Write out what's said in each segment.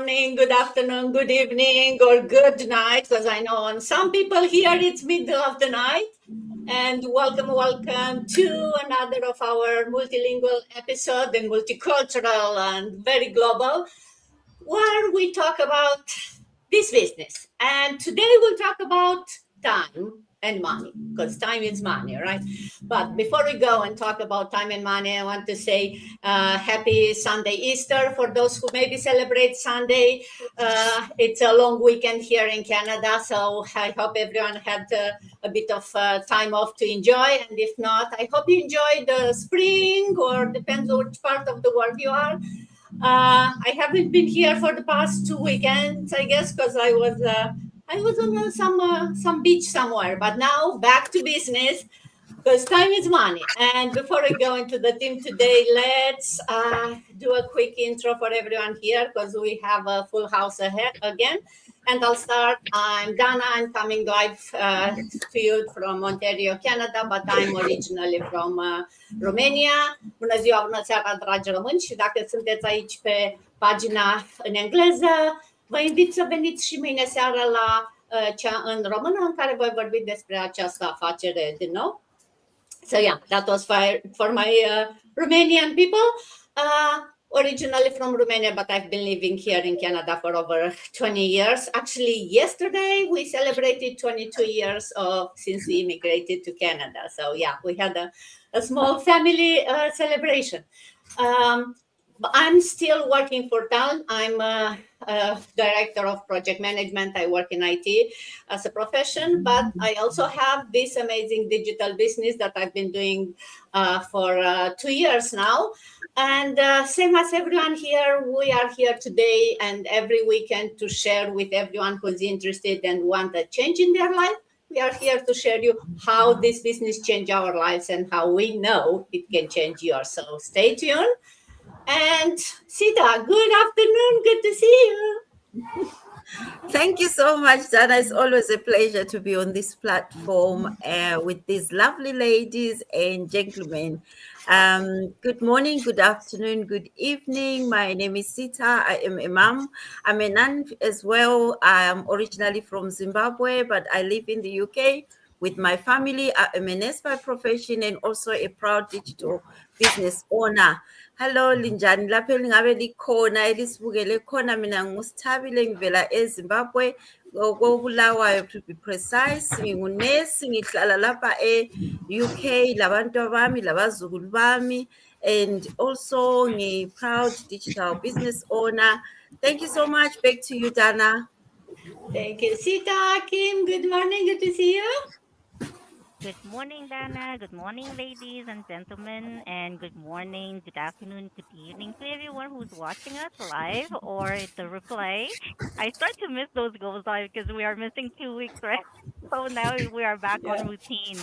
morning, good afternoon, good evening, or good night, because I know on some people here it's middle of the night. And welcome to another of our multilingual episode and multicultural and very global, where we talk about this business. And today we'll talk about time and money, because time is money, right? But before we go and talk about time and money, I want to say happy Sunday Easter for those who maybe celebrate Sunday. It's a long weekend here in Canada, so I hope everyone had a bit of time off to enjoy. And if not, I hope you enjoy the spring, or depends on which part of the world you are. I haven't been here for the past 2 weekends, I guess, because I was on some beach somewhere. But now back to business, because time is money. And before we go into the team today, let's do a quick intro for everyone here, because we have a full house ahead again. And I'll start. I'm Dana. I'm coming live to you from Ontario, Canada, but I'm originally from Romania. Bună ziua, bună seara, dragi români, și dacă sunteți aici pe pagina în engleză, vă invit să veniți și mâine seara la cea în română, în care voi vorbi despre această afacere din nou. So yeah, that was for my Romanian people. Originally from Romania, but I've been living here in Canada for over 20 years. Actually, yesterday we celebrated 22 years since we immigrated to Canada. So yeah, we had a small family celebration. I'm still working for Town. I'm a director of project management. I work in IT as a profession, but I also have this amazing digital business that I've been doing for 2 years now. And same as everyone here, we are here today and every weekend to share with everyone who's interested and want a change in their life. We are here to share you how this business changed our lives and how we know it can change yours. So stay tuned. And Sita, good afternoon. Good to see you. Thank you so much, Dana. It's always a pleasure to be on this platform with these lovely ladies and gentlemen. Good morning, good afternoon, good evening. My name is Sita. I am a mom. I'm a nun as well. I am originally from Zimbabwe, but I live in the UK with my family. I am a nurse by profession and also a proud digital business owner. Hello linjani lapha elingabe likhona elisibukele khona, mina ngusithabile ngivela eZimbabwe koBulawayo to be precise. Ngingunesi, ngihlala lapha e-UK labantu bami labazukulu bami, and also ngi-proud digital business owner. Thank you so much. Back to you, Dana. Thank you, Sita. Kim, good morning. Good to see you. Good morning, Dana. Good morning, ladies and gentlemen. And good morning, good afternoon, good evening to everyone who's watching us live or the replay. I start to miss those goals live because we are missing 2 weeks, right? So now we are back on routine.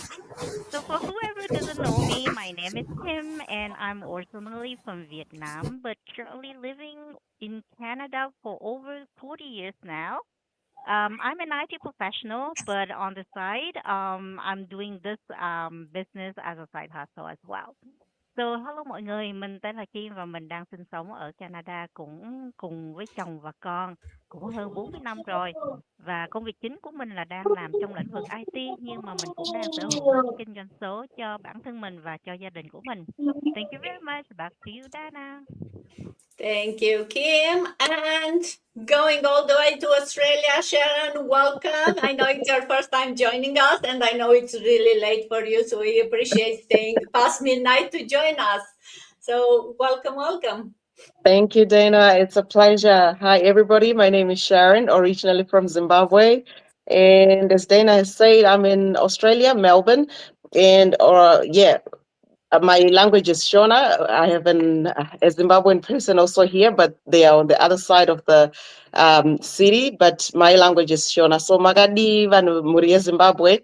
So for whoever doesn't know me, my name is Kim and I'm originally from Vietnam, but currently living in Canada for over 40 years now. I'm an IT professional, but on the side, I'm doing this business as a side hustle as well. So hello mọi người, mình tên là Kim và mình đang sinh sống ở Canada cũng cùng với chồng và con cũng hơn 40 năm rồi. Và công việc chính của mình là đang làm trong lĩnh vực IT, nhưng mà mình cũng đang sở hữu một cái kinh doanh số cho bản thân mình và cho gia đình của mình. Thank you very much. Back to you, Dana. Thank you, Kim. And going all the way to Australia, Sharon, welcome. I know it's your first time joining us, and I know it's really late for you, so we appreciate staying past midnight to join us. So welcome. Thank you, Dana. It's a pleasure. Hi, everybody. My name is Sharon, originally from Zimbabwe. And as Dana has said, I'm in Australia, Melbourne. And my language is Shona. I have a Zimbabwean person also here, but they are on the other side of the city. But my language is Shona. So Magadi vanu muri Zimbabwe.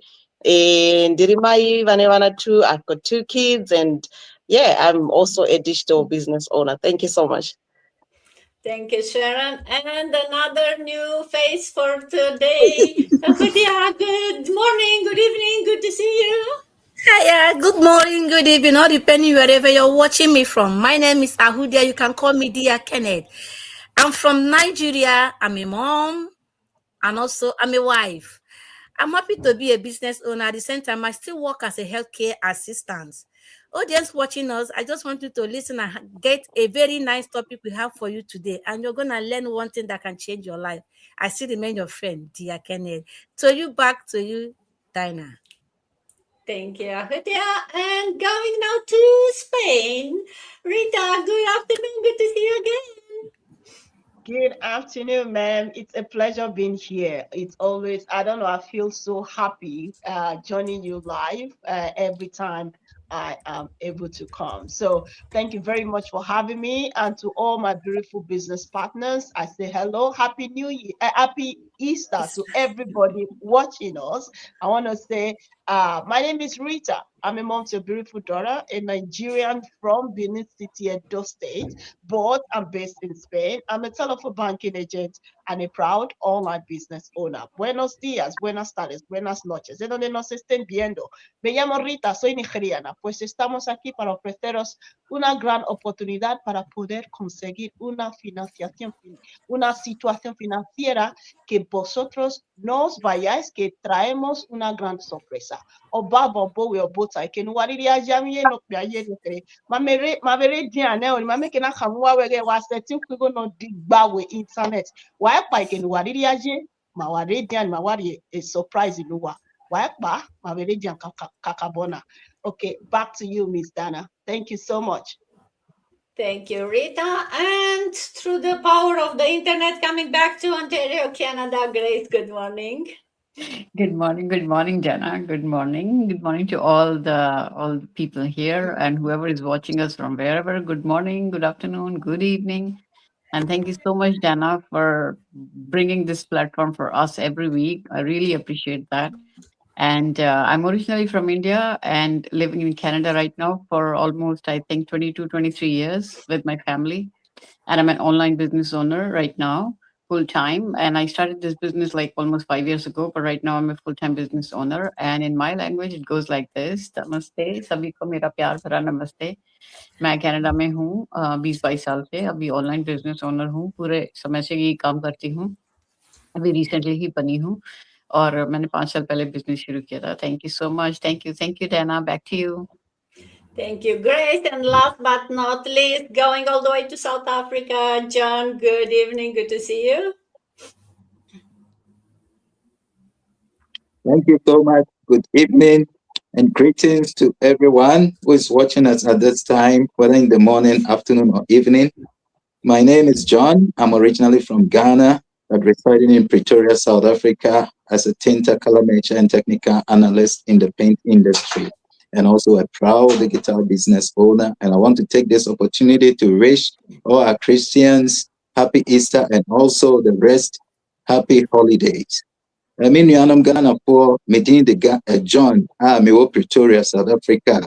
And Dirimai vanevana too. I've got 2 kids, and I'm also a digital business owner. Thank you so much. Thank you, Sharon. And another new face for today. Ahudia, good morning, good evening, good to see you. Hiya, good morning, good evening, all depending wherever you're watching me from. My name is Ahudia. You can call me Dear Kenneth. I'm from Nigeria. I'm a mom and also I'm a wife. I'm happy to be a business owner. At the same time, I still work as a healthcare assistant. Audience watching us, I just want you to listen and get a very nice topic we have for you today. And you're going to learn one thing that can change your life. I still remain your friend, dear Kenneth. So back to you, Dinah. Thank you, Rita. And going now to Spain. Rita, good afternoon. Good to see you again. Good afternoon, ma'am. It's a pleasure being here. It's always, I don't know, I feel so happy joining you live every time I am able to come. So thank you very much for having me. And to all my beautiful business partners, I say hello, happy New Year, happy Easter to everybody watching us. I want to say, my name is Rita. I'm a mom to a beautiful daughter, a Nigerian from Benin City, Edo State, but I'm based in Spain. I'm a telephone banking agent and a proud online business owner. Buenos días, buenas tardes, buenas noches. De donde nos estén viendo. Me llamo Rita, soy nigeriana, pues estamos aquí para ofreceros una gran oportunidad para poder conseguir una financiación, una situación financiera que vosotros no os vayáis, que traemos una gran sorpresa. Obaba bowe obota ke nuwariri ajami no pya yere mavere diane o mame ke na khamwa wege wa setting kwigo no digba we internet wa pa ke nuwariri aje maware diane mawari a surprise iluwa wa pa mavere diane kakabona. Okay, back to you, Miss Dana. Thank you so much. Thank you, Rita. And through the power of the internet, coming back to Ontario, Canada. Grace, good morning. Good morning, Jana. Good morning to all the people here and whoever is watching us from wherever. Good morning, good afternoon, good evening, and thank you so much, Jana, for bringing this platform for us every week. I really appreciate that. And I'm originally from India and living in Canada right now for almost, I think, 22, 23 years with my family, and I'm an online business owner right now, full time. And I started this business like almost 5 years ago, but right now I'm a full time business owner. And in my language, it goes like this: Namaste, सभी को मेरा प्यार भरा नमस्ते. मैं Canada में हूँ 20-22 साल से. अभी ऑनलाइन बिजनेस ओनर हूँ. पूरे समय से यही काम करती हूँ. अभी रिसेंटली ही बनी हूँ और मैंने 5 साल पहले बिजनेस शुरू किया था. Thank you so much. Thank you Dana. Back to you. Thank you, Grace. And last but not least, going all the way to South Africa, John, good evening. Good to see you. Thank you so much. Good evening and greetings to everyone who is watching us at this time, whether in the morning, afternoon, or evening. My name is John. I'm originally from Ghana, but residing in Pretoria, South Africa, as a tinter, color maker, and technical analyst in the paint industry, and also a proud digital business owner. And I want to take this opportunity to wish all our Christians happy Easter and also the rest happy holidays. Me nuanom Ghanafoɔ medin de John a mewɔ Pretoria, South Africa.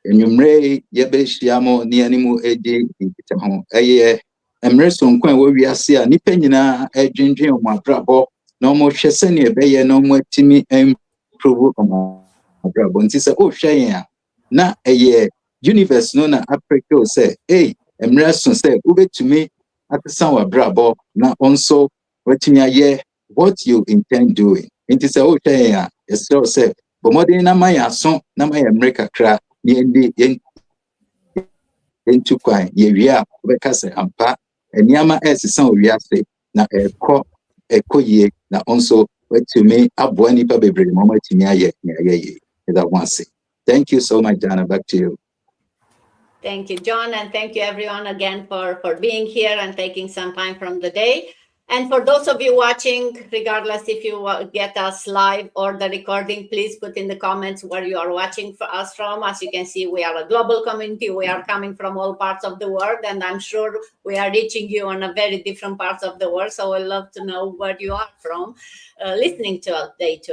Enyumre yɛbɛhyia mo ne animu edi nkitaho. Ɛyɛ mmerɛ sonko a ɛwɔ wiase a nnipa nyinaa adwendwen wɔn abrabɔ na wɔhwɛ sɛnea ɛbɛyɛ na wɔn atumi improve wɔn abrabɔ. Nti sɛ wohwɛ yɛn a na ɛyɛ universe no na aprɛkɛ o sɛ mmerɛ so sɛ wobɛtumi atesa wɔ abrabɔ na ɔnso watumi ayɛ what you intend doing. Inti sɛ wohwɛ yɛn a yɛsrɛ sɛ bɔ mmɔden na ma yɛn aso na ma yɛn mmerɛ kakra na yɛntu kwan yɛwie a wobɛka sɛ ampa nneɛma ɛsesa wɔ wiase na ɛkɔ yie na ɔnso watumi aboa nnipa bebree ma ɔmatumi ayɛ nea yɛyɛ. Ɛda ho ase. Thank you so much, Dana. Back to you. Thank you, John, and thank you everyone again for being here and taking some time from the day. And for those of you watching, regardless if you get us live or the recording, please put in the comments where you are watching us from. As you can see, we are a global community. We are coming from all parts of the world, and I'm sure we are reaching you on a very different parts of the world. So I'd love to know where you are from listening to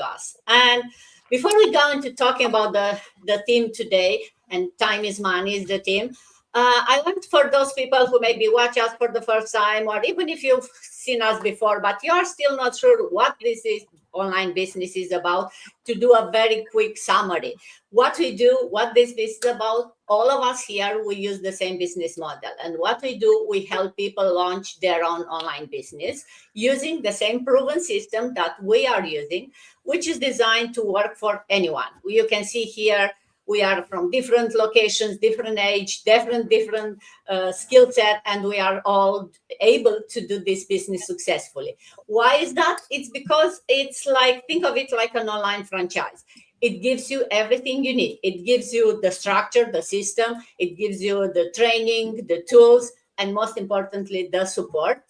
us. And before we go into talking about the theme today, and time is money is the theme, I want for those people who maybe watch us for the first time, or even if you've seen us before, but you are still not sure what this is online business is about, to do a very quick summary. What we do, what this business is about, all of us here, we use the same business model. And what we do, we help people launch their own online business using the same proven system that we are using, which is designed to work for anyone. You can see here we are from different locations, different age, different skill set, and we are all able to do this business successfully. Why is that? It's because it's like, think of it like an online franchise. It gives you everything you need. It gives you the structure, the system, it gives you the training, the tools, and most importantly, the support,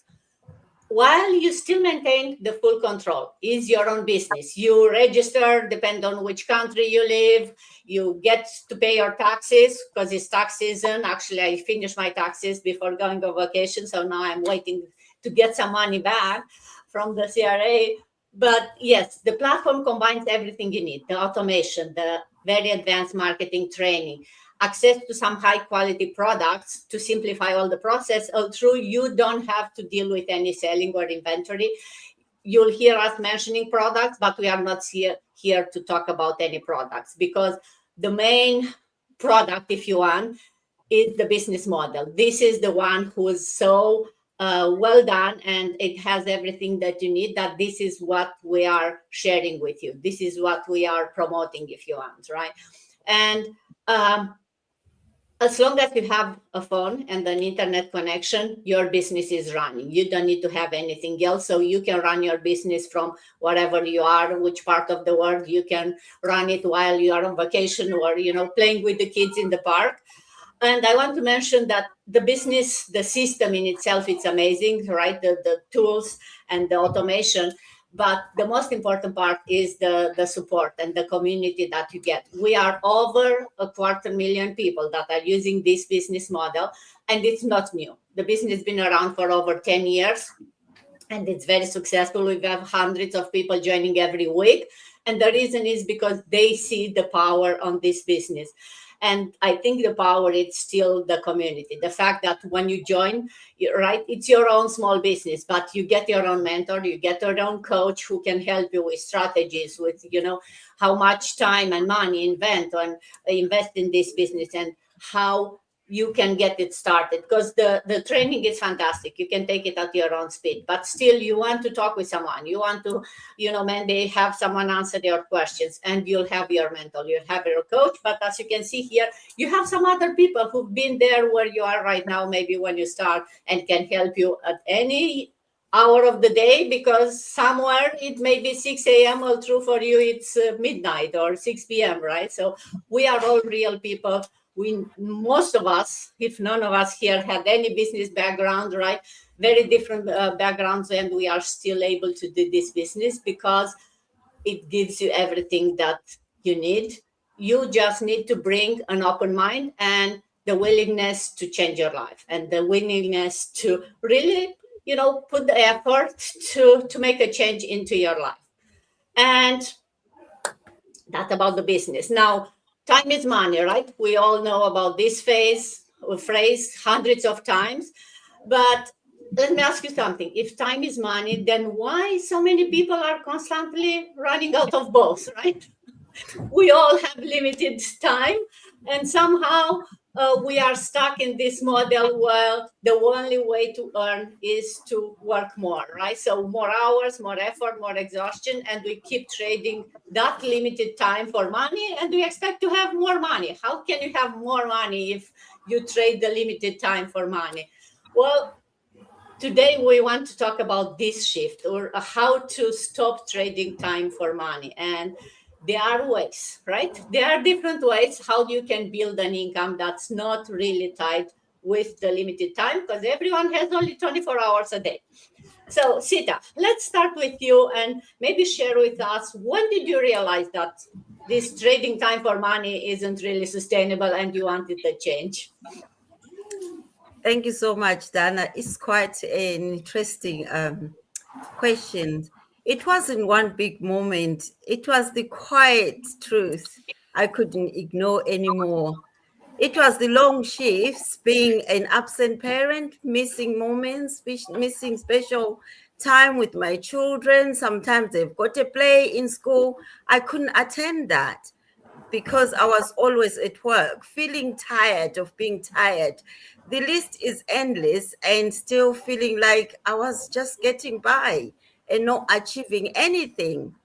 while you still maintain the full control. Is your own business. You register, depend on which country you live. You get to pay your taxes because it's tax season. Actually, I finished my taxes before going on vacation, so now I'm waiting to get some money back from the CRA. But yes, the platform combines everything you need: the automation, the very advanced marketing training, access to some high quality products to simplify all the process. Although you don't have to deal with any selling or inventory. You'll hear us mentioning products, but we are not here to talk about any products, because the main product, if you want, is the business model. This is the one who is so well done, and it has everything that you need, that this is what we are sharing with you. This is what we are promoting, if you want, right? And as long as you have a phone and an internet connection, your business is running. You don't need to have anything else. So you can run your business from wherever you are, which part of the world. You can run it while you are on vacation, or, playing with the kids in the park. And I want to mention that the business, the system in itself, it's amazing, right? The tools and the automation. But the most important part is the support and the community that you get. We are over 250,000 people that are using this business model, and it's not new. The business has been around for over 10 years, and it's very successful. We have hundreds of people joining every week. And the reason is because they see the power on this business. And I think the power is still the community. The fact that when you join, right, it's your own small business, but you get your own mentor, you get your own coach who can help you with strategies, with, how much time and money invest in this business, and how you can get it started, because the training is fantastic. You can take it at your own speed, but still you want to talk with someone. You want to, maybe have someone answer your questions, and you'll have your mentor, you'll have your coach. But as you can see here, you have some other people who've been there where you are right now, maybe when you start, and can help you at any hour of the day, because somewhere it may be 6 a.m. or true for you it's midnight or 6 p.m., right? So we are all real people. Most of us, if none of us here, had any business background, right? Very different backgrounds, and we are still able to do this business because it gives you everything that you need. You just need to bring an open mind and the willingness to change your life, and the willingness to really, put the effort to make a change into your life. And that's about the business. Now, time is money, right? We all know about this phrase hundreds of times. But let me ask you something. If time is money, then why so many people are constantly running out of both, right? We all have limited time, and somehow we are stuck in this model where the only way to earn is to work more, right? So more hours, more effort, more exhaustion, and we keep trading that limited time for money, and we expect to have more money. How can you have more money if you trade the limited time for money? Well, today we want to talk about this shift, or how to stop trading time for money. And there are ways, right? There are different ways how you can build an income that's not really tied with the limited time, because everyone has only 24 hours a day. So Sita, let's start with you, and maybe share with us, when did you realize that this trading time for money isn't really sustainable and you wanted a change? Thank you so much, Dana. It's quite an interesting question. It wasn't one big moment. It was the quiet truth I couldn't ignore anymore. It was the long shifts, being an absent parent, missing moments, missing special time with my children. Sometimes they've got a play in school. I couldn't attend that because I was always at work, feeling tired of being tired. The list is endless and still feeling like I was just getting by and not achieving anything.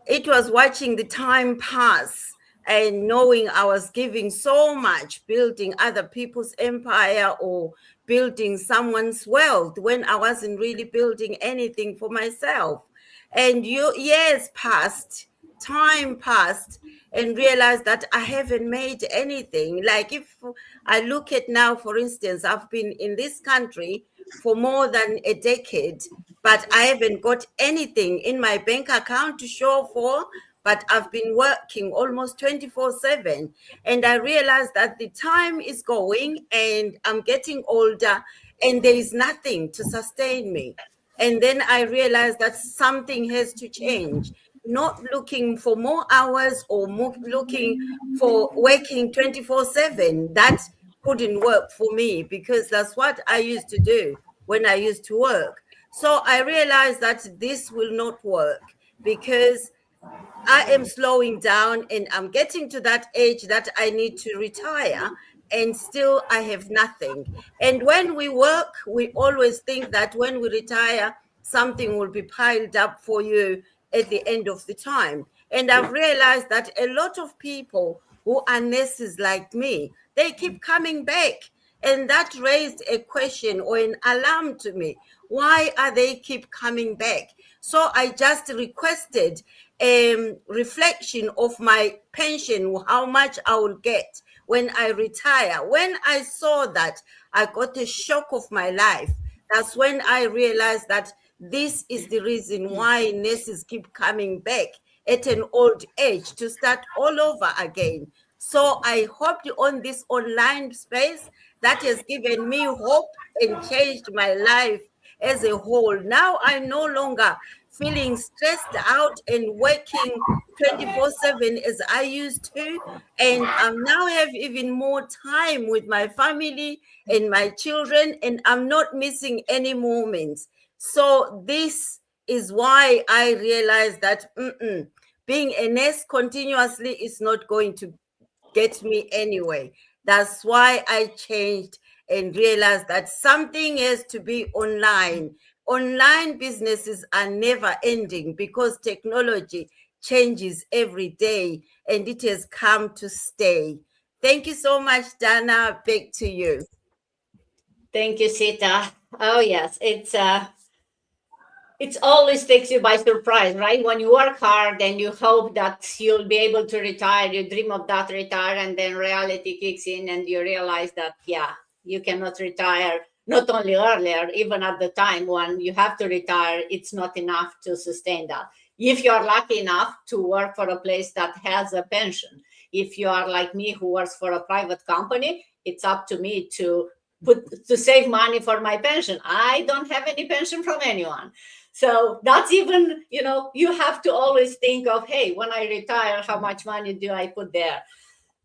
It was watching the time pass and knowing I was giving so much, building other people's empire or building someone's wealth when I wasn't really building anything for myself. And years passed, time passed, and realized that I haven't made anything. Like if I look at now, for instance, I've been in this country for more than a decade, but I haven't got anything in my bank account to show for. But I've been working almost 24/7. And I realized that the time is going and I'm getting older and there is nothing to sustain me. And then I realized that something has to change. Not looking for more hours or looking for working 24/7. That couldn't work for me because that's what I used to do when I used to work. So I realized that this will not work because I am slowing down and I'm getting to that age that I need to retire, and still I have nothing. And when we work, we always think that when we retire, something will be piled up for you at the end of the time. And I've realized that a lot of people who are nurses like me, they keep coming back. And that raised a question or an alarm to me. Why are they keep coming back? So I just requested a reflection of my pension, how much I will get when I retire. When I saw that, I got a shock of my life. That's when I realized that this is the reason why nurses keep coming back at an old age to start all over again. So I hopped on this online space that has given me hope and changed my life as a whole. Now I'm no longer feeling stressed out and working 24/7 as I used to. And I now have even more time with my family and my children, and I'm not missing any moments. So this is why I realized that being a nurse continuously is not going to get me anyway. That's why I changed and realized that something has to be online. Online businesses are never ending because technology changes every day and it has come to stay. Thank you so much, Dana. Back to you. Thank you, Sita. Oh yes, it's always takes you by surprise, right? When you work hard and you hope that you'll be able to retire, you dream of that retire, and then reality kicks in and you realize that, yeah, you cannot retire. Not only earlier, even at the time when you have to retire, it's not enough to sustain that. If you're lucky enough to work for a place that has a pension, if you are like me who works for a private company, it's up to me to save money for my pension. I don't have any pension from anyone. So that's even, you have to always think of, hey, when I retire, how much money do I put there?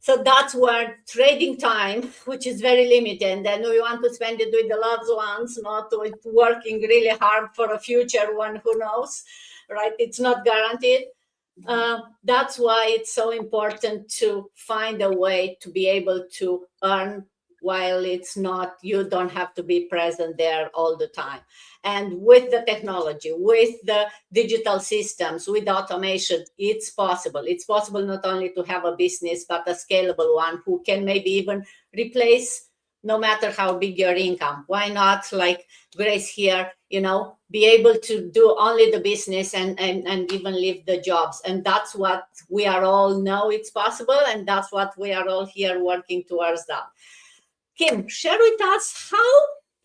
So that's where trading time, which is very limited, and then we want to spend it with the loved ones, not with working really hard for a future one, who knows, right? It's not guaranteed. That's why it's so important to find a way to be able to earn while it's not, you don't have to be present there all the time. And with the technology, with the digital systems, with automation, it's possible. It's possible not only to have a business, but a scalable one who can maybe even replace, no matter how big your income. Why not, like Grace here, be able to do only the business and even leave the jobs. And that's what we are all know it's possible. And that's what we are all here working towards that. Kim, share with us how,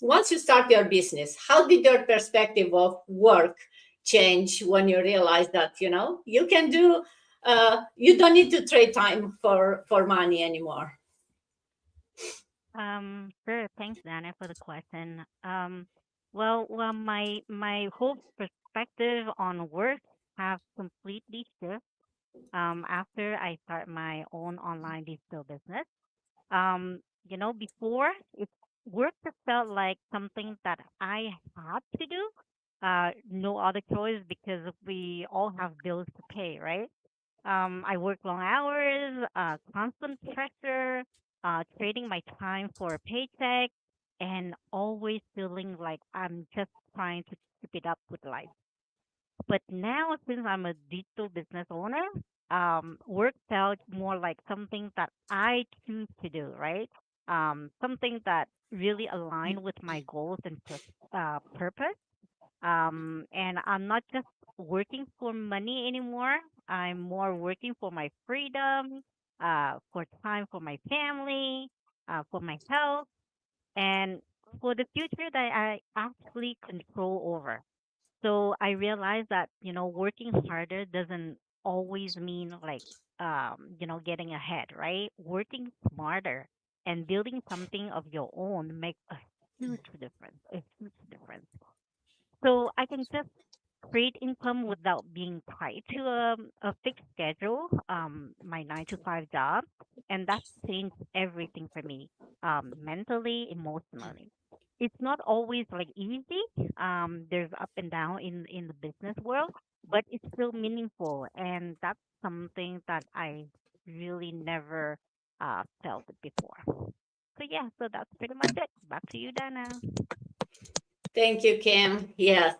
once you start your business, how did your perspective of work change when you realized that, you can do, you don't need to trade time for money anymore? Sure. Thanks, Dana, for the question. Well, my whole perspective on work have completely shifted after I start my own online digital business. Before it work just felt like something that I had to do. No other choice because we all have bills to pay, right? I work long hours, constant pressure, trading my time for a paycheck, and always feeling like I'm just trying to keep it up with life. But now, since I'm a digital business owner, work felt more like something that I choose to do, right? Something that really aligned with my goals and purpose. And I'm not just working for money anymore. I'm more working for my freedom, for time for my family, for my health, and for the future that I actually control over. So I realized that, working harder doesn't always mean like, getting ahead, right? Working smarter and building something of your own makes a huge difference. So I can just create income without being tied to a fixed schedule, my 9 to 5 job, and that changed everything for me, mentally, emotionally. It's not always like easy. There's up and down in the business world, but it's still meaningful, and that's something that I really never felt it before. So yeah, so that's pretty much it. Back to you, Dana. Thank you, Kim. Yes.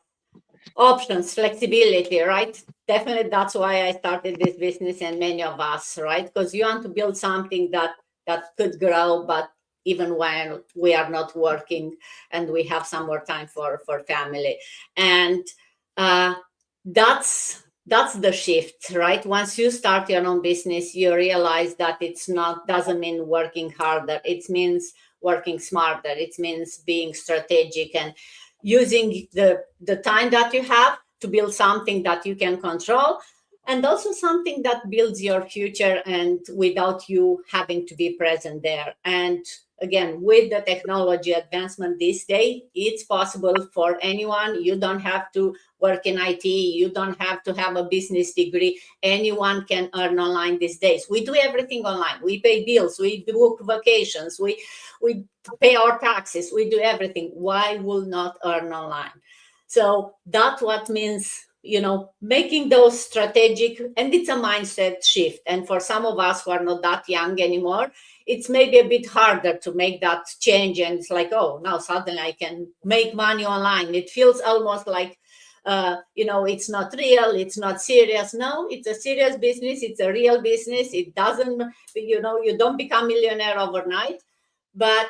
Options, flexibility, right? Definitely that's why I started this business and many of us, right? Because you want to build something that could grow, but even when we are not working and we have some more time for family. And uh, that's the shift, right? Once you start your own business, you realize that it's not doesn't mean working harder. It means working smarter. It means being strategic and using the time that you have to build something that you can control, and also something that builds your future and without you having to be present there. And again, with the technology advancement this day, it's possible for anyone. You don't have to work in IT, you don't have to have a business degree. Anyone can earn online these days. We do everything online. We pay bills, we book vacations, we pay our taxes, we do everything. Why will not earn online? So that's what means, making those strategic, and it's a mindset shift. And for some of us who are not that young anymore, it's maybe a bit harder to make that change. And it's like, oh, now suddenly I can make money online. It feels almost like, it's not real, it's not serious. No, it's a serious business, it's a real business. It doesn't, you don't become millionaire overnight, but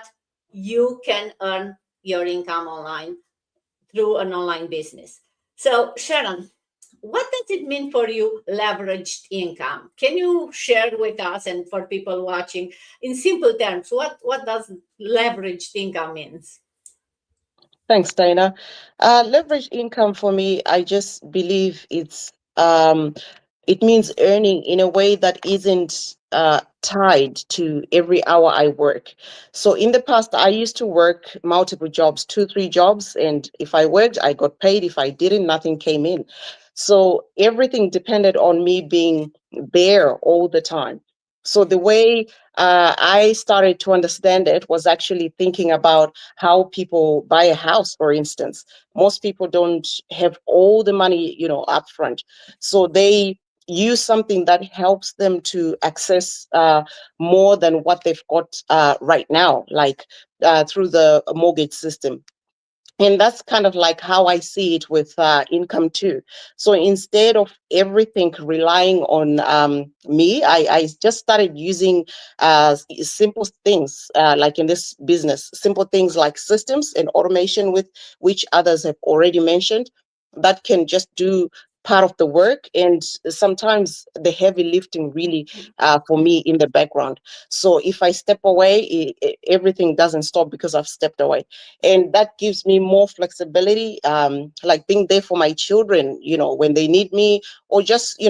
you can earn your income online through an online business. So, Sharon, what does it mean for you, leveraged income? Can you share with us and for people watching in simple terms, what does leveraged income means? Thanks, Dana. Leverage income for me, I just believe it means earning in a way that isn't tied to every hour I work. So in the past, I used to work multiple jobs, two, three jobs, and if I worked, I got paid. If I didn't, nothing came in. So everything depended on me being there all the time. So the way I started to understand it was actually thinking about how people buy a house, for instance. Most people don't have all the money, up front. So they use something that helps them to access more than what they've got right now, like through the mortgage system. And that's kind of like how I see it with income too. So instead of everything relying on me, I just started using simple things, like in this business, simple things like systems and automation, with which others have already mentioned, that can just do part of the work, and sometimes the heavy lifting really for me in the background. So if I step away, everything doesn't stop because I've stepped away, and that gives me more flexibility, like being there for my children, when they need me, or just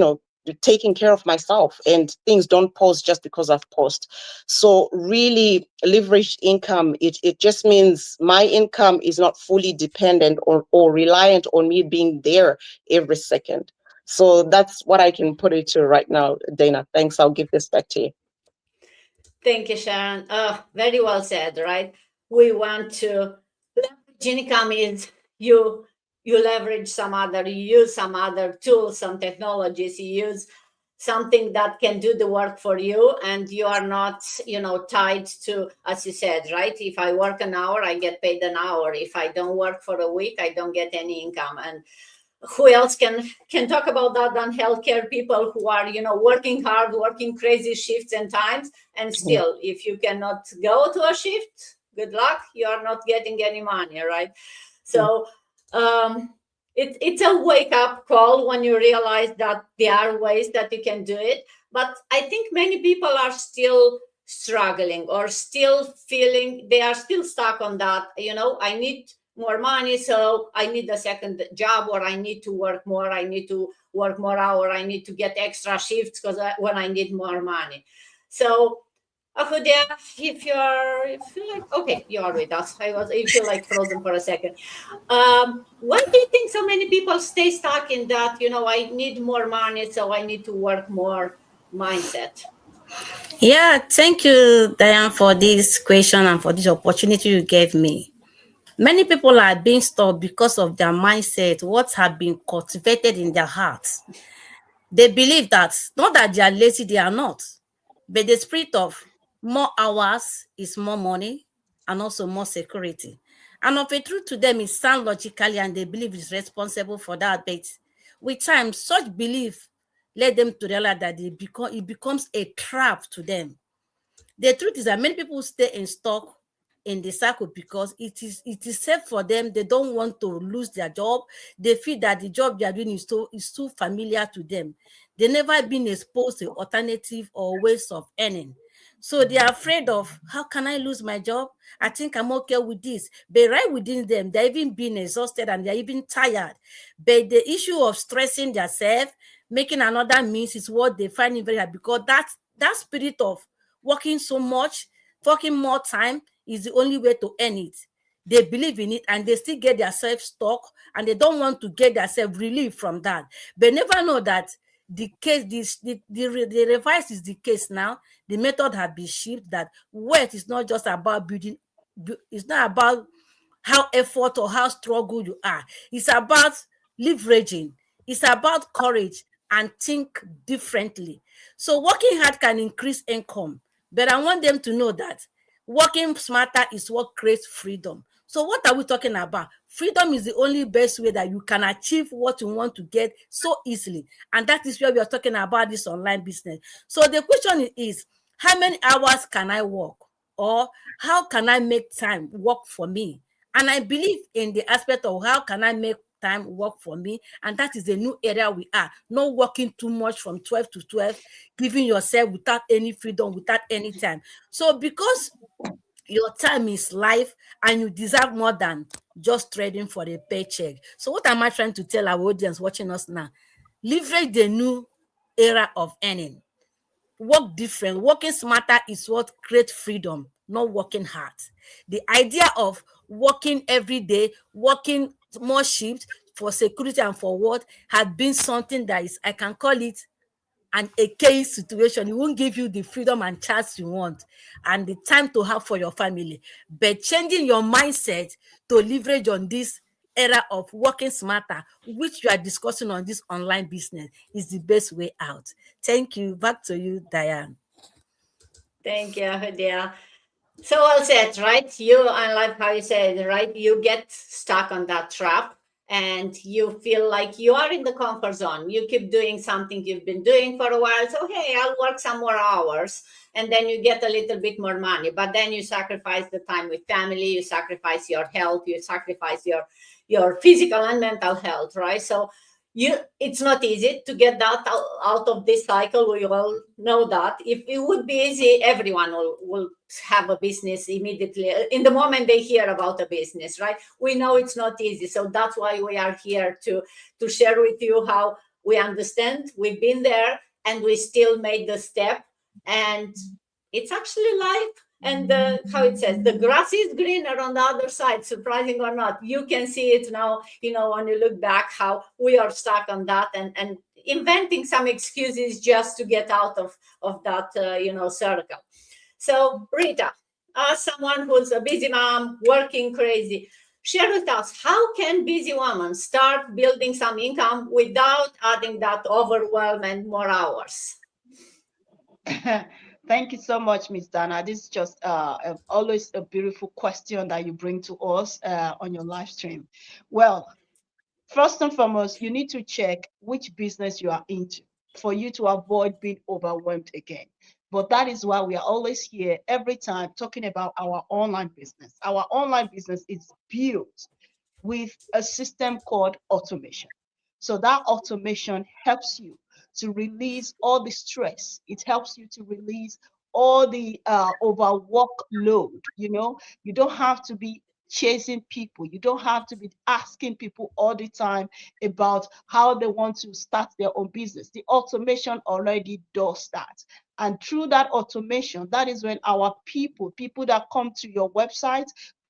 taking care of myself, and things don't pause just because I've paused. So really, leveraged income, it just means my income is not fully dependent or reliant on me being there every second. So that's what I can put it to right now. Dana, thanks. I'll give this back to you. Thank you, Sharon. Very well said, right? We want to leverage income is you leverage some other, you use some other tools, some technologies, you use something that can do the work for you, and you are not, tied to, as you said, right? If I work an hour, I get paid an hour. If I don't work for a week, I don't get any income. And who else can talk about that than healthcare people who are working hard, working crazy shifts and times, and still, if you cannot go to a shift, good luck, you are not getting any money, right? So it's a wake up call when you realize that there are ways that you can do it. But I think many people are still struggling or still feeling they are still stuck on that. I need more money, so I need a second job, or I need to work more. I need to work more hour. I need to get extra shifts because when I need more money. So, Ahudia, if you're like, okay, you are with us. If you're like frozen for a second. Why do you think so many people stay stuck in that? I need more money, so I need to work more mindset. Yeah, thank you, Diane, for this question and for this opportunity you gave me. Many people are being stuck because of their mindset, what have been cultivated in their hearts. They believe that, not that they are lazy, they are not, but the spirit of more hours is more money and also more security. And of a truth to them, it sounds logically and they believe it's responsible for that. But with time, such belief led them to realize that it becomes a trap to them. The truth is that many people stay in stock in the circle because it is safe for them. They don't want to lose their job. They feel that the job they are doing is too familiar to them. They never been exposed to alternative or ways of earning. So they are afraid of, how can I lose my job? I think I'm okay with this. But right within them, they're even being exhausted and they're even tired. But the issue of stressing themselves, making another means is what they find it very hard, because that spirit of working so much, working more time is the only way to earn it. They believe in it and they still get themselves stuck, and they don't want to get themselves relief from that. They never know that the case, the reverse is the case now. The method has been shifted, that wealth is not just about building, it's not about how effort or how struggle you are. It's about leveraging. It's about courage and think differently. So working hard can increase income, but I want them to know that working smarter is what creates freedom. So what are we talking about? Freedom is the only best way that you can achieve what you want to get so easily. And that is where we are talking about this online business. So the question is, how many hours can I work? Or how can I make time work for me? And I believe in the aspect of how can I make time work for me. And that is the new area we are. Not working too much from 12 to 12, giving yourself without any freedom, without any time. So because your time is life and you deserve more than just trading for a paycheck. So what am I trying to tell our audience watching us now? Leverage the new era of earning. Work different. Working smarter is what creates freedom, not working hard. The idea of working every day, working more shifts for security and for what, had been something that is, I can call it an case situation. It won't give you the freedom and chance you want and the time to have for your family. But changing your mindset to leverage on this era of working smarter, which you are discussing on this online business, is the best way out. Thank you. Back to you, Diane. Thank you, Hudia. So well said, right? I like how you said, right? You get stuck on that trap and you feel like you are in the comfort zone. You keep doing something you've been doing for a while. So, hey, I'll work some more hours. And then you get a little bit more money. But then you sacrifice the time with family, you sacrifice your health, you sacrifice your physical and mental health, right? So it's not easy to get that out of this cycle. We all know that. If it would be easy, everyone will have a business immediately in the moment they hear about a business, right? We know it's not easy, so that's why we are here to share with you how we understand, we've been there, and we still made the step. And it's actually life. And how it says, the grass is greener on the other side, surprising or not. You can see it now, when you look back, how we are stuck on that and inventing some excuses just to get out of that, circle. So, Rita, as someone who's a busy mom, working crazy, share with us, how can busy women start building some income without adding that overwhelm and more hours? Thank you so much, Miss Dana. This is just always a beautiful question that you bring to us on your live stream. Well, first and foremost, you need to check which business you are into for you to avoid being overwhelmed again. But that is why we are always here every time talking about our online business. Our online business is built with a system called automation. So that automation helps you to release all the stress. It helps you to release all the overwork load. You don't have to be chasing people. You don't have to be asking people all the time about how they want to start their own business. The automation already does that. And through that automation, that is when our people that come to your website,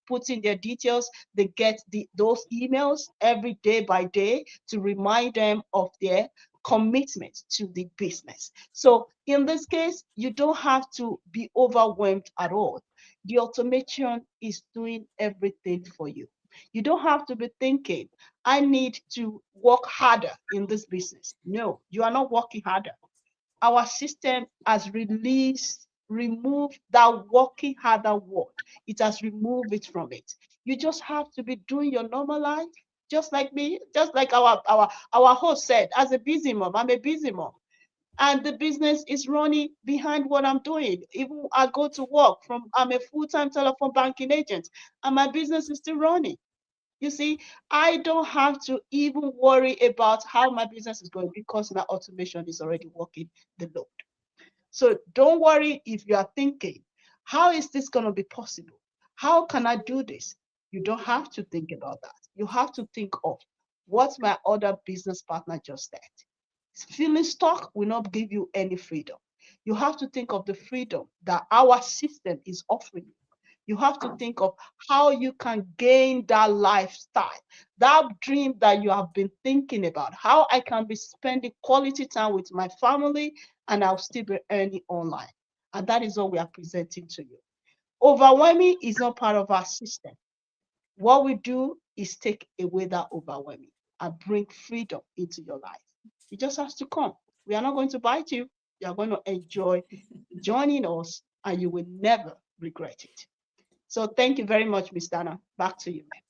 put in their details, they get those emails every day by day to remind them of their commitment to the business. So in this case, you don't have to be overwhelmed at all. The automation is doing everything for you. You don't have to be thinking, I need to work harder in this business. No, you are not working harder. Our system has removed that working harder word. It has removed it from it. You just have to be doing your normal life, just like me, just like our host said, as a busy mom, I'm a busy mom. And the business is running behind what I'm doing. Even I go to work I'm a full-time telephone banking agent, and my business is still running. You see, I don't have to even worry about how my business is going because my automation is already working the load. So don't worry if you are thinking, how is this going to be possible? How can I do this? You don't have to think about that. You have to think of what my other business partner just said. Feeling stuck will not give you any freedom. You have to think of the freedom that our system is offering you. You have to think of how you can gain that lifestyle, that dream that you have been thinking about, how I can be spending quality time with my family and I'll still be earning online. And that is what we are presenting to you. Overwhelming is not part of our system. What we do is take away that overwhelming and bring freedom into your life. You just have to come. We are not going to bite you. You are going to enjoy joining us and you will never regret it. So thank you very much, Ms. Dana. Back to you, ma'am.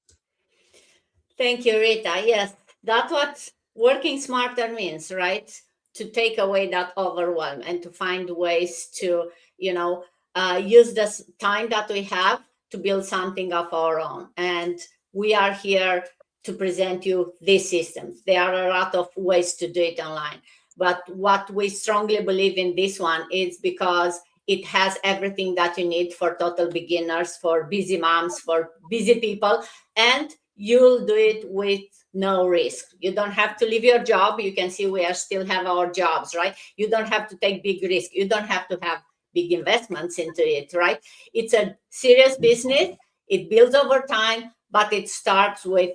Thank you, Rita. Yes, that's what working smarter means, right? To take away that overwhelm and to find ways to, use this time that we have to build something of our own. And we are here to present you these systems. There are a lot of ways to do it online. But what we strongly believe in this one is because it has everything that you need for total beginners, for busy moms, for busy people, and you'll do it with no risk. You don't have to leave your job. You can see we are still have our jobs, right? You don't have to take big risk. You don't have to have big investments into it, right? It's a serious business. It builds over time, but it starts with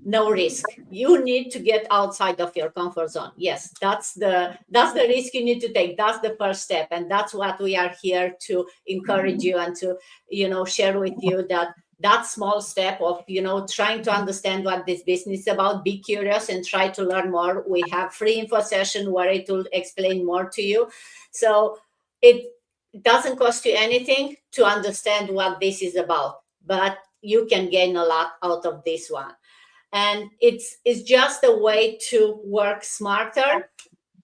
no risk. You need to get outside of your comfort zone. Yes, that's the risk you need to take. That's the first step, and that's what we are here to encourage you and to share with you, that small step of trying to understand what this business is about. Be curious and try to learn more. We have free info session where it will explain more to you. So it doesn't cost you anything to understand what this is about, but you can gain a lot out of this one. And it's just a way to work smarter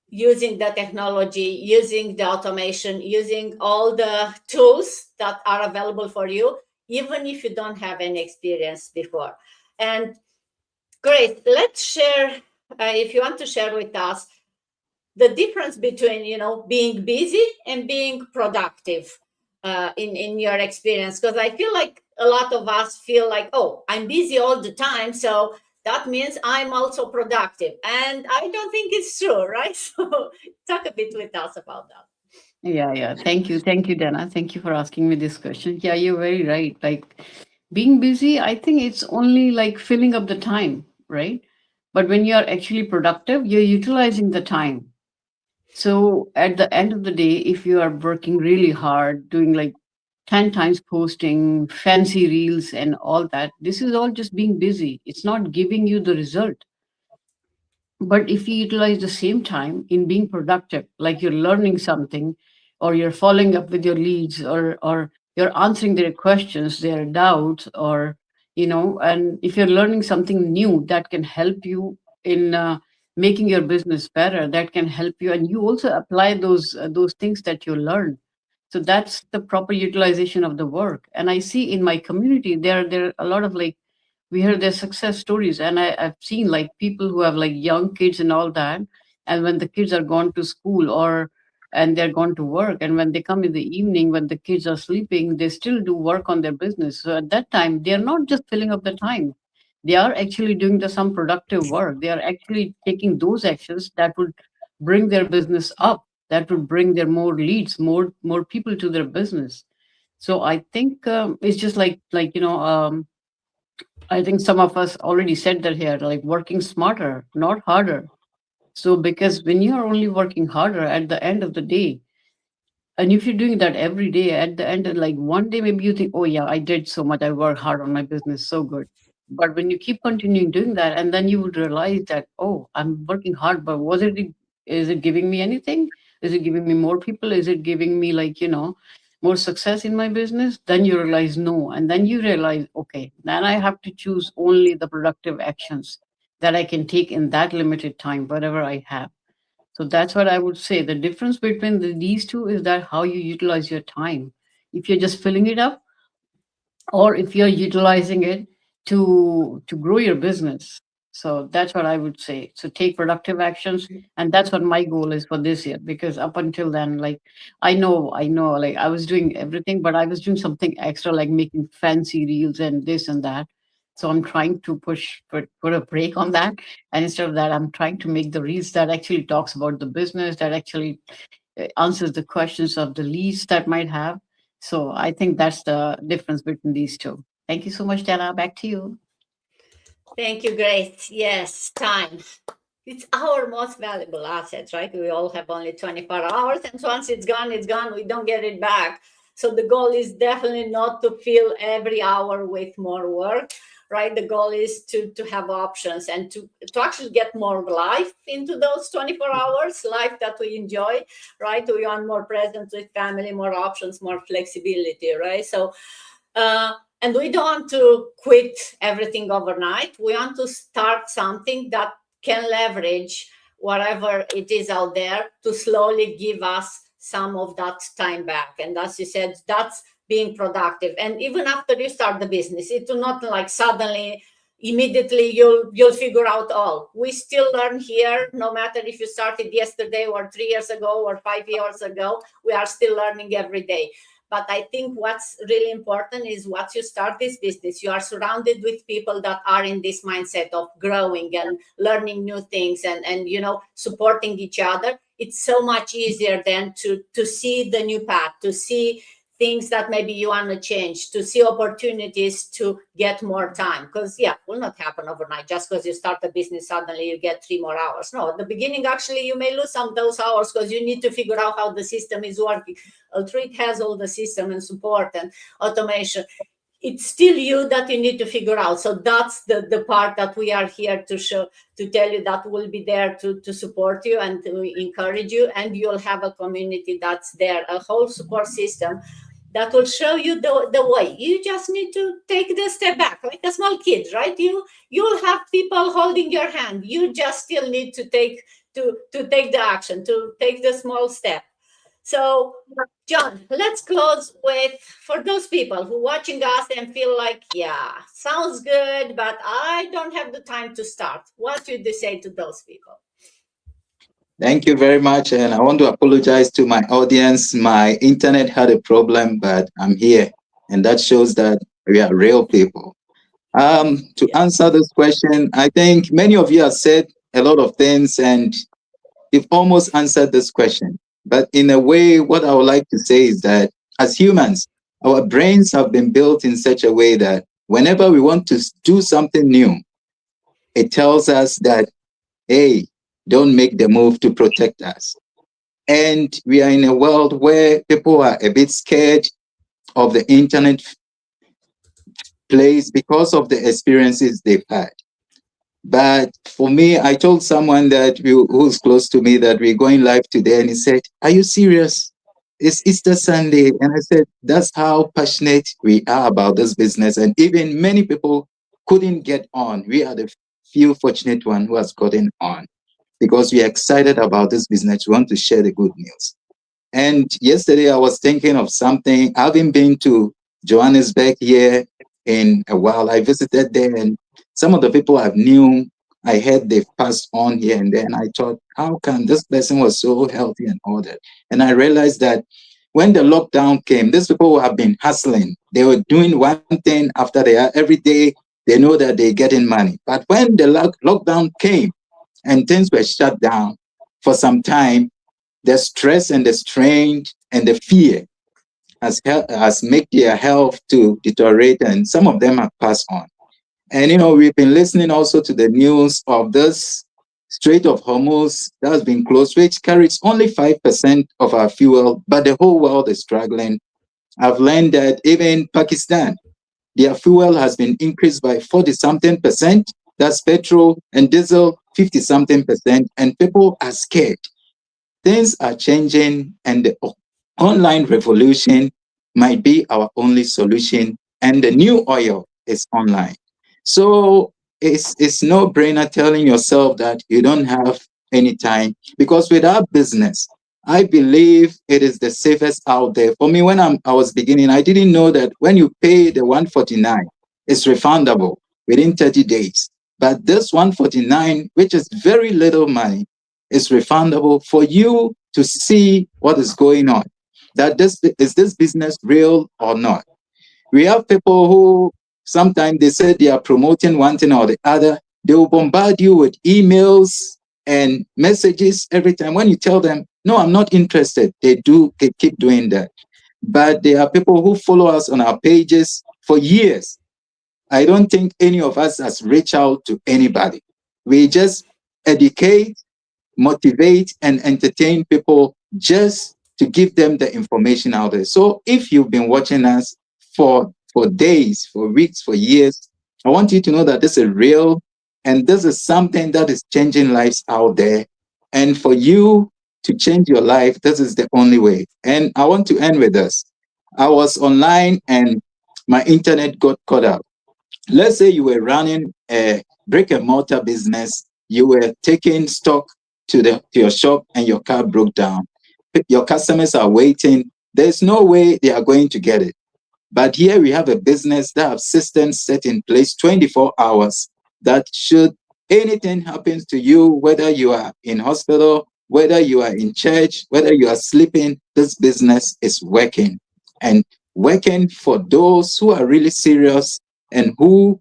using the technology, using the automation, using all the tools that are available for you, even if you don't have any experience before. And great, let's share, if you want to share with us, the difference between being busy and being productive in your experience. Because I feel like a lot of us feel like, oh, I'm busy all the time, so that means I'm also productive. And I don't think it's true, right? So talk a bit with us about that. Yeah. Thank you. Thank you, Dana. Thank you for asking me this question. Yeah, you're very right. Like being busy, I think it's only like filling up the time, right? But when you're actually productive, you're utilizing the time. So at the end of the day, if you are working really hard, doing like 10 times posting, fancy reels, and all that, this is all just being busy. It's not giving you the result. But if you utilize the same time in being productive, like you're learning something, or you're following up with your leads, or you're answering their questions, their doubts, or and if you're learning something new that can help you in making your business better, that can help you, and you also apply those things that you learn. So that's the proper utilization of the work. And I see in my community there are a lot of like, we hear their success stories, and I've seen like people who have like young kids and all that, and when the kids are gone to school or and they're gone to work, and when they come in the evening when the kids are sleeping, they still do work on their business. So at that time they are not just filling up the time, they are actually doing some productive work. They are actually taking those actions that would bring their business up, that would bring their more leads, more people to their business. So I think it's just I think some of us already said that here, like working smarter, not harder. So, because when you are only working harder at the end of the day, and if you're doing that every day, at the end, like one day, maybe you think, oh, yeah, I did so much. I worked hard on my business, so good. But when you keep continuing doing that, and then you would realize that, oh, I'm working hard, but is it giving me anything? Is it giving me more people? Is it giving me, like, more success in my business? Then you realize no. And then you realize, okay, then I have to choose only the productive actions that I can take in that limited time, whatever I have. So that's what I would say. The difference between these two is that how you utilize your time. If you're just filling it up, or if you're utilizing it to grow your business. So that's what I would say. So take productive actions, and that's what my goal is for this year. Because up until then, like I know, like I was doing everything, but I was doing something extra, like making fancy reels and this and that. So I'm trying to put a break on that, and instead of that, I'm trying to make the reels that actually talks about the business, that actually answers the questions of the leads that might have. So I think that's the difference between these two. Thank you so much, Dana. Back to you. Thank you, Grace. Yes, time. It's our most valuable asset, right? We all have only 24 hours, and once it's gone, it's gone. We don't get it back. So the goal is definitely not to fill every hour with more work, right? The goal is to have options and to actually get more life into those 24 hours, life that we enjoy, right? We want more presence with family, more options, more flexibility, right? So and we don't want to quit everything overnight. We want to start something that can leverage whatever it is out there to slowly give us some of that time back. And as you said, that's being productive. And even after you start the business, it will not like suddenly immediately you'll figure out all. We still learn here, no matter if you started yesterday or 3 years ago or 5 years ago, we are still learning every day. But I think what's really important is once you start this business, you are surrounded with people that are in this mindset of growing and learning new things and supporting each other. It's so much easier then to see the new path, to see things that maybe you want to change, to see opportunities to get more time. Because it will not happen overnight. Just because you start a business, suddenly you get 3 more hours. No, at the beginning, actually, you may lose some of those hours because you need to figure out how the system is working. Although it has all the system and support and automation, it's still you that you need to figure out. So that's the part that we are here to show, to tell you that we'll be there to support you and to encourage you. And you'll have a community that's there, a whole support system that will show you the way. You just need to take the step back, like a small kid, right? You'll have people holding your hand. You just still need to take the action, to take the small step. So, John, let's close with, for those people who are watching us and feel like, yeah, sounds good, but I don't have the time to start. What would you say to those people? Thank you very much. And I want to apologize to my audience. My internet had a problem, but I'm here. And that shows that we are real people. To answer this question, I think many of you have said a lot of things and you've almost answered this question. But in a way, what I would like to say is that as humans, our brains have been built in such a way that whenever we want to do something new, it tells us that, hey, don't make the move to protect us. And we are in a world where people are a bit scared of the internet place because of the experiences they've had. But for me, I told someone who's close to me that we're going live today, and he said, "Are you serious? It's Easter Sunday." And I said, "That's how passionate we are about this business." And even many people couldn't get on. We are the few fortunate one who has gotten on because we are excited about this business. We want to share the good news. And yesterday I was thinking of something. I haven't been to Johannesburg here in a while. I visited there, and some of the people I knew, I heard they've passed on here and there. And I thought, how come this person was so healthy and all that? And I realized that when the lockdown came, these people have been hustling. They were doing one thing after the other. Every day they know that they're getting money. But when the lockdown came and things were shut down for some time, the stress and the strain and the fear has made their health to deteriorate, and some of them have passed on. And we've been listening also to the news of this Strait of Hormuz that has been closed, which carries only 5% of our fuel, but the whole world is struggling. I've learned that even Pakistan, their fuel has been increased by 40-something%. That's petrol and diesel, 50-something%, and people are scared. Things are changing, and the online revolution might be our only solution, and the new oil is online. So it's no brainer telling yourself that you don't have any time, because with our business, I believe it is the safest out there. For me, when I was beginning, I didn't know that when you pay the 149, it's refundable within 30 days. But this 149, which is very little money, is refundable for you to see what is going on. That this business real or not? We have people who sometimes they say they are promoting one thing or the other. They will bombard you with emails and messages every time. When you tell them, "No, I'm not interested," they keep doing that. But there are people who follow us on our pages for years. I don't think any of us has reached out to anybody. We just educate, motivate, and entertain people just to give them the information out there. So if you've been watching us for days, for weeks, for years, I want you to know that this is real, and this is something that is changing lives out there. And for you to change your life, this is the only way. And I want to end with this. I was online and my internet got cut out. Let's say you were running a brick and mortar business, you were taking stock to your shop and your car broke down. Your customers are waiting. There's no way they are going to get it. But here we have a business that have systems set in place 24 hours that should anything happens to you, whether you are in hospital, whether you are in church, whether you are sleeping, this business is working, and working for those who are really serious and who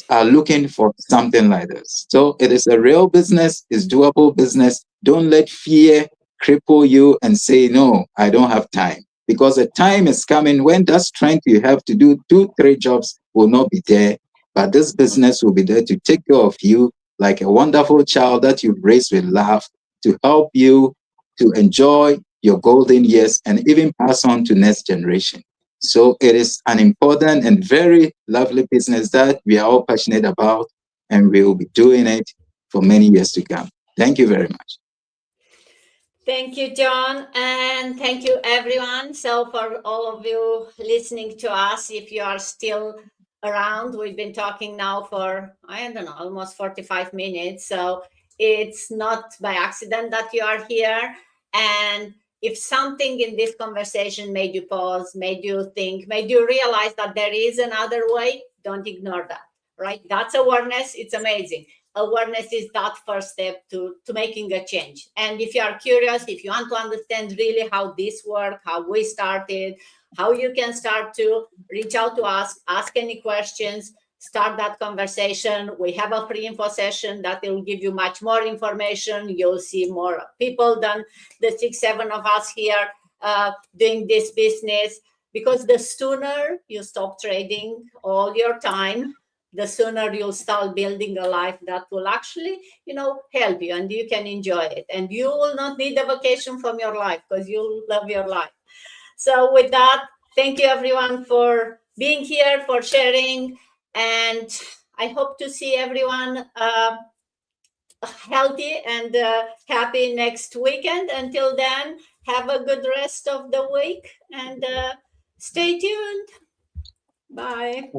are looking for something like this. So it is a real business, it's doable business. Don't let fear cripple you and say, "No, I don't have time." Because the time is coming when that strength you have to do 2-3 jobs will not be there. But this business will be there to take care of you like a wonderful child that you've raised with love, to help you to enjoy your golden years and even pass on to next generation. So it is an important and very lovely business that we are all passionate about, and we will be doing it for many years to come. Thank you very much. Thank you, John, and thank you, everyone. So for all of you listening to us, if you are still around, we've been talking now for, I don't know, almost 45 minutes. So it's not by accident that you are here. And if something in this conversation made you pause, made you think, made you realize that there is another way, don't ignore that, right? That's awareness. It's amazing. Awareness is that first step to making a change. And if you are curious, if you want to understand really how this works, how we started, how you can start to reach out to us, ask any questions, start that conversation. We have a free info session that will give you much more information. You'll see more people than the 6-7 of us here doing this business, because the sooner you stop trading all your time the sooner you'll start building a life that will actually, help you and you can enjoy it. And you will not need a vacation from your life because you'll love your life. So with that, thank you everyone for being here, for sharing. And I hope to see everyone healthy and happy next weekend. Until then, have a good rest of the week and stay tuned. Bye.